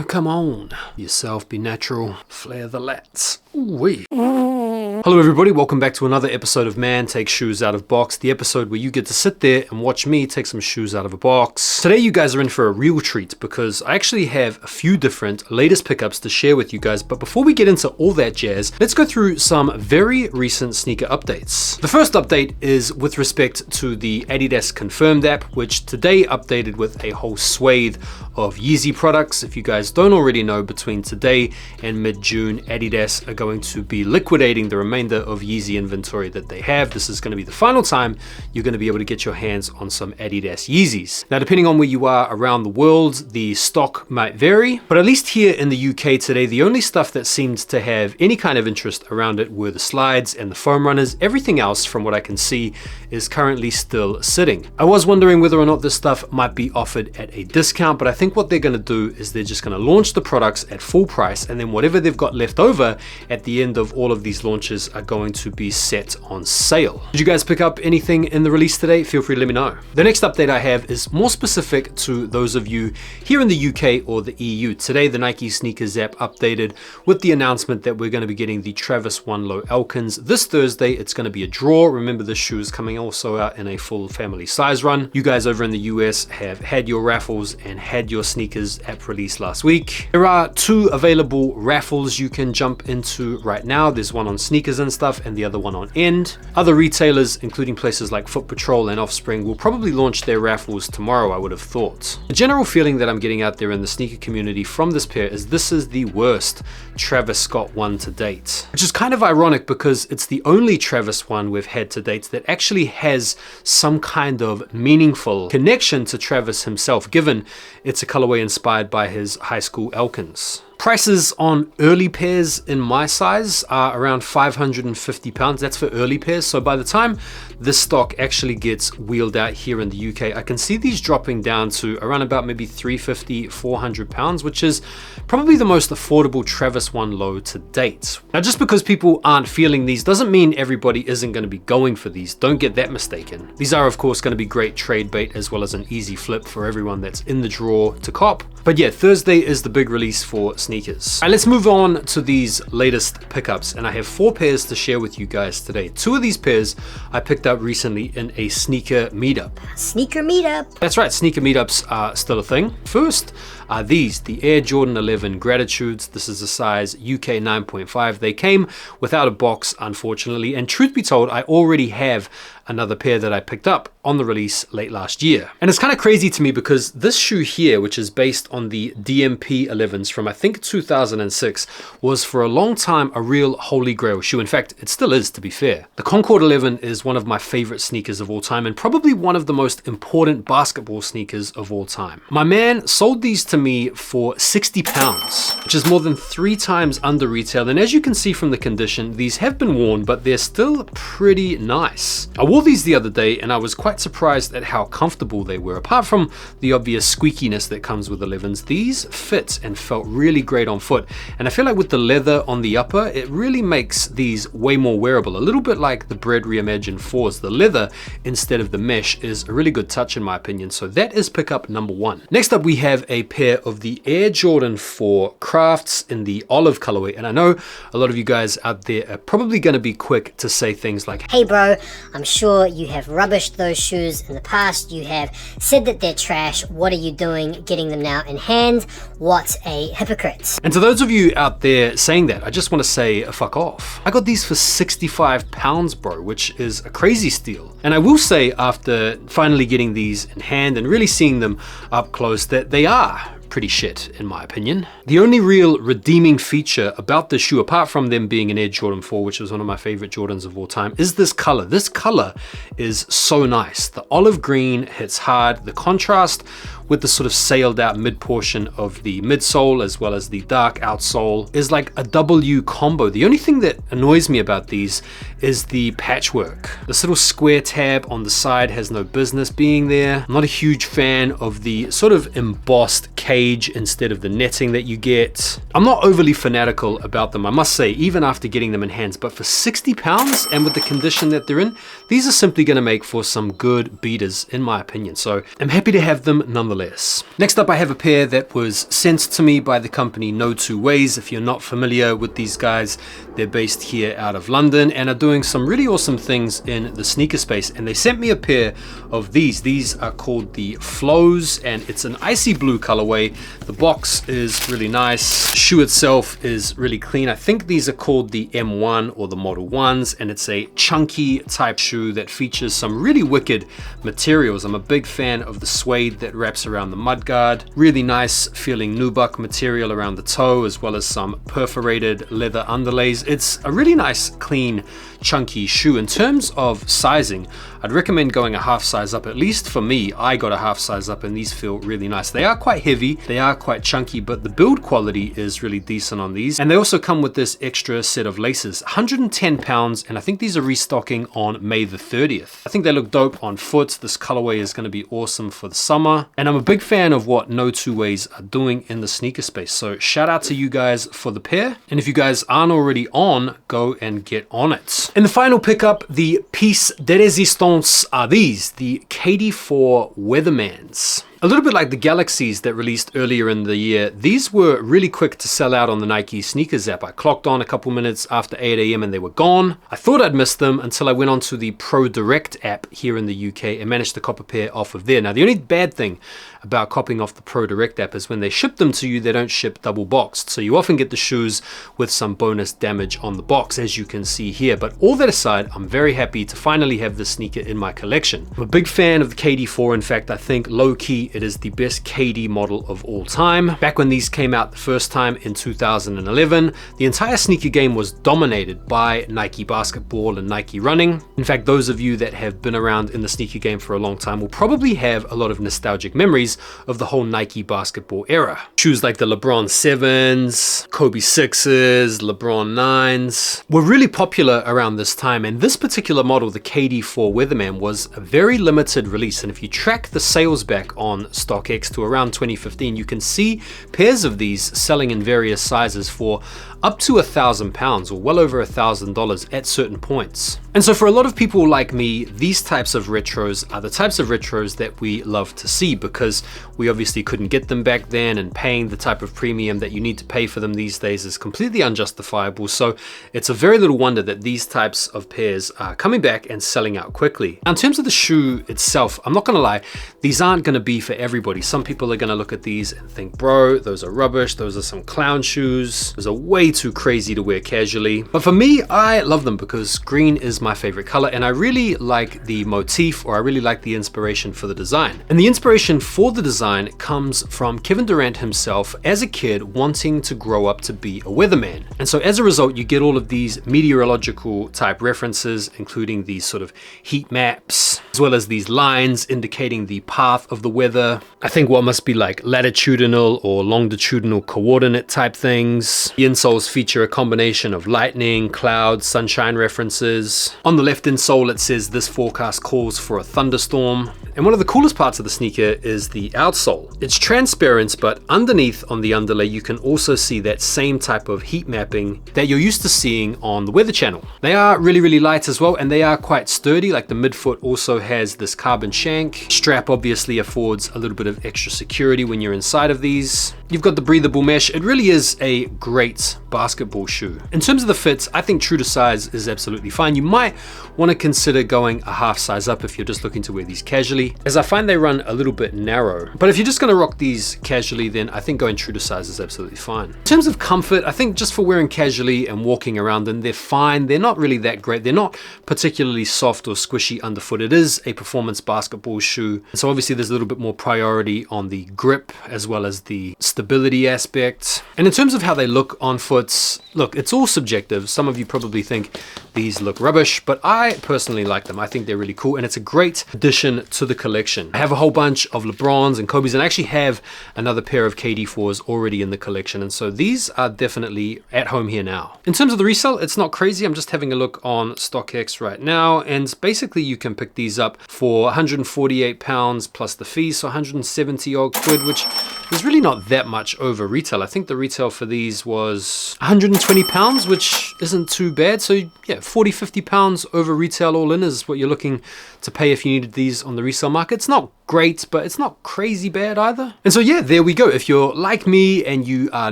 come on. Yourself, be natural, flare the lats. Ooh-wee. Hello everybody, welcome back to another episode of Man Takes Shoes Out of Box, the episode where you get to sit there and watch me take some shoes out of a box. Today you guys are in for a real treat because I actually have a few different latest pickups to share with you guys, but before we get into all that jazz, let's go through some very recent sneaker updates. The first update is with respect to the Adidas Confirmed app, which today updated with a whole swathe of Yeezy products. If you guys don't already know, between today and mid-June, Adidas are going to be liquidating the remainder of Yeezy inventory that they have. This is going to be the final time you're going to be able to get your hands on some Adidas Yeezys. Now, depending on where you are around the world, the stock might vary, but at least here in the UK today, the only stuff that seemed to have any kind of interest around it were the slides and the foam runners. Everything else, from what I can see, is currently still sitting. I was wondering whether or not this stuff might be offered at a discount, but I think what they're going to do is they're just going to launch the products at full price, and then whatever they've got left over at the end of all of these launches are going to be set on sale. Did you guys pick up anything in the release today? Feel free to let me know. The next update I have is more specific to those of you here in the UK or the EU. Today, the Nike Sneakers app updated with the announcement that we're going to be getting the Travis 1 Low Elkins this Thursday. It's going to be a draw. Remember, this shoe is coming also out in a full family size run. You guys over in the US have had your raffles and had your sneakers app release last week. There are two available raffles you can jump into right now. There's one on sneakers and stuff and the other one on end. Other retailers, including places like Foot Patrol and Offspring, will probably launch their raffles tomorrow, I would have thought. The general feeling that I'm getting out there in the sneaker community from this pair is this is the worst Travis Scott one to date, which is kind of ironic because it's the only Travis one we've had to date that actually has some kind of meaningful connection to Travis himself, given it's a colorway inspired by his high school Elkins. Prices on early pairs in my size are around £550. That's for early pairs. So by the time this stock actually gets wheeled out here in the UK, I can see these dropping down to around about maybe £350, £400, which is probably the most affordable Travis 1 Low to date. Now, just because people aren't feeling these doesn't mean everybody isn't going to be going for these. Don't get that mistaken. These are, of course, going to be great trade bait as well as an easy flip for everyone that's in the draw to cop. But yeah, Thursday is the big release for sneakers. All right, let's move on to these latest pickups, and I have 4 pairs to share with you guys today. 2 of these pairs I picked up recently in a sneaker meetup. Sneaker meetup. That's right, sneaker meetups are still a thing. First are these, the Air Jordan 11 Gratitudes. This is a size UK 9.5. They came without a box, unfortunately, and truth be told, I already have another pair that I picked up on the release late last year. And it's kind of crazy to me because this shoe here, which is based on the DMP 11s from I think 2006, was for a long time a real holy grail shoe. In fact, it still is, to be fair. The Concord 11 is one of my favorite sneakers of all time and probably one of the most important basketball sneakers of all time. My man sold these to me for £60, which is more than 3 times under retail. And as you can see from the condition, these have been worn, but they're still pretty nice. I wore these the other day and I was quite surprised at how comfortable they were. Apart from the obvious squeakiness that comes with 11s, these fit and felt really great on foot. And I feel like with the leather on the upper, it really makes these way more wearable. A little bit like the Bread Reimagined 4s. The leather instead of the mesh is a really good touch in my opinion. So that is pickup number 1. Next up, we have a pair of the Air Jordan 4 Crafts in the olive colorway. And I know a lot of you guys out there are probably going to be quick to say things like, "Hey bro, I'm sure you have rubbished those shoes in the past. You have said that they're trash. What are you doing getting them now in hand? What a hypocrite." And to those of you out there saying that, I just want to say fuck off. I got these for £65, bro, which is a crazy steal. And I will say, after finally getting these in hand and really seeing them up close, that they are pretty shit in my opinion. The only real redeeming feature about this shoe, apart from them being an Air Jordan 4, which was one of my favorite Jordans of all time, is this color. This color is so nice. The olive green hits hard. The contrast with the sort of sailed out mid portion of the midsole as well as the dark outsole is like a W combo. The only thing that annoys me about these is the patchwork. This little square tab on the side has no business being there. I'm not a huge fan of the sort of embossed cage instead of the netting that you get. I'm not overly fanatical about them, I must say, even after getting them in hands, but for 60 pounds and with the condition that they're in, these are simply going to make for some good beaters in my opinion. So I'm happy to have them nonetheless. Next up, I have a pair that was sent to me by the company No Two Ways. If you're not familiar with these guys, they're based here out of London and are doing some really awesome things in the sneaker space. And they sent me a pair of these. These are called the Floes and it's an icy blue colorway. The box is really nice. Shoe itself is really clean. I think these are called the M1 or the Model 1s and it's a chunky type shoe that features some really wicked materials. I'm a big fan of the suede that wraps around the mudguard. Really nice feeling nubuck material around the toe as well as some perforated leather underlays. It's a really nice clean chunky shoe. In terms of sizing, I'd recommend going a half size up. At least for me, I got a half size up and these feel really nice. They are quite heavy, they are quite chunky, but the build quality is really decent on these. And they also come with this extra set of laces, 110 pounds, and I think these are restocking on May the 30th. I think they look dope on foot. This colorway is going to be awesome for the summer. And I'm a big fan of what No Two Ways are doing in the sneaker space. So shout out to you guys for the pair. And if you guys aren't already on, go and get on it. And the final pickup, the piece de résistance, are these, the KD4 Weathermans. A little bit like the Galaxies that released earlier in the year, these were really quick to sell out on the Nike sneakers app. I clocked on a couple minutes after 8 AM and they were gone. I thought I'd missed them until I went onto the Pro Direct app here in the UK and managed to cop a pair off of there. Now, the only bad thing about copying off the Pro Direct app is when they ship them to you, they don't ship double boxed. So you often get the shoes with some bonus damage on the box, as you can see here. But all that aside, I'm very happy to finally have this sneaker in my collection. I'm a big fan of the KD4. In fact, I think low-key it is the best KD model of all time. Back when these came out the first time in 2011, the entire sneaker game was dominated by Nike basketball and Nike running. In fact, those of you that have been around in the sneaker game for a long time will probably have a lot of nostalgic memories of the whole Nike basketball era. Shoes like the LeBron 7s, Kobe 6s, LeBron 9s were really popular around this time, and this particular model, the KD4 Weatherman, was a very limited release. And if you track the sales back on StockX to around 2015, you can see pairs of these selling in various sizes for up to £1,000 or well over $1,000 at certain points. And so for a lot of people like me, these types of retros are the types of retros that we love to see because we obviously couldn't get them back then, and paying the type of premium that you need to pay for them these days is completely unjustifiable. So it's a very little wonder that these types of pairs are coming back and selling out quickly. Now, in terms of the shoe itself, I'm not gonna lie, these aren't gonna be for everybody. Some people are gonna look at these and think, bro, those are rubbish, those are some clown shoes, those are way too crazy to wear casually. But for me, I love them because green is my favorite color, and I really like the motif, or I really like the inspiration for the design. And the inspiration for the design comes from Kevin Durant himself as a kid wanting to grow up to be a weatherman. And so as a result, you get all of these meteorological type references, including these sort of heat maps, as well as these lines indicating the path of the weather. I think what must be like latitudinal or longitudinal coordinate type things. The insoles feature a combination of lightning, clouds, sunshine references. On the left insole, it says this forecast calls for a thunderstorm. And one of the coolest parts of the sneaker is the outsole. It's transparent, but underneath on the underlay, you can also see that same type of heat mapping that you're used to seeing on the Weather Channel. They are really, really light as well, and they are quite sturdy. Like the midfoot also has this carbon shank. Strap obviously affords a little bit of extra security when you're inside of these. You've got the breathable mesh. It really is a great basketball shoe. In terms of the fits, I think true to size is absolutely fine. You might want to consider going a half size up if you're just looking to wear these casually, as I find they run a little bit narrow. But if you're just going to rock these casually, then I think going true to size is absolutely fine. In terms of comfort, I think just for wearing casually and walking around them, they're fine. They're not really that great. They're not particularly soft or squishy underfoot. It is a performance basketball shoe. So obviously there's a little bit more priority on the grip as well as the stability aspect. And in terms of how they look on foot, look, it's all subjective. Some of you probably think these look rubbish, but I personally like them. I think they're really cool, and it's a great addition to the collection. I have a whole bunch of LeBrons and Kobe's, and I actually have another pair of KD4s already in the collection, and so these are definitely at home here now. In terms of the resale, it's not crazy. I'm just having a look on StockX right now, and basically you can pick these up for 148 pounds plus the fees, so 170 odd quid, which is really not that much over retail. I think the retail for these was 120 pounds, which isn't too bad. So yeah, 40, 50 pounds over retail all in is what you're looking to pay if you needed these on the resale market. It's not great, but it's not crazy bad either. And so yeah, there we go. If you're like me and you are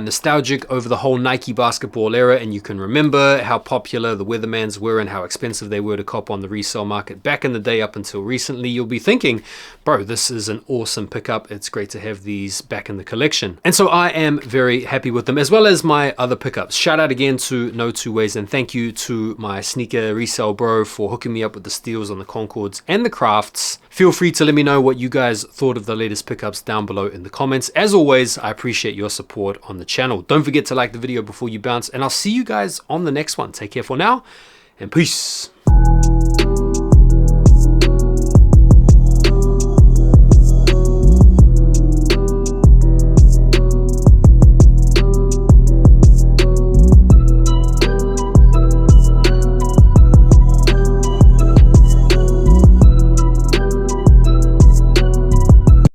nostalgic over the whole Nike basketball era, and you can remember how popular the Weathermans were and how expensive they were to cop on the resale market back in the day up until recently, you'll be thinking, bro, this is an awesome pickup. It's great to have these back in the collection. And so I am very happy with them, as well as my other pickups. Shout out again to No Two Ways, and thank you to my sneaker resale bro for hooking me up with the steals on the Concords and the Crafts. Feel free to let me know what you guys thought of the latest pickups down below in the comments. As always, I appreciate your support on the channel. Don't forget to like the video before you bounce, and I'll see you guys on the next one. Take care for now, and peace.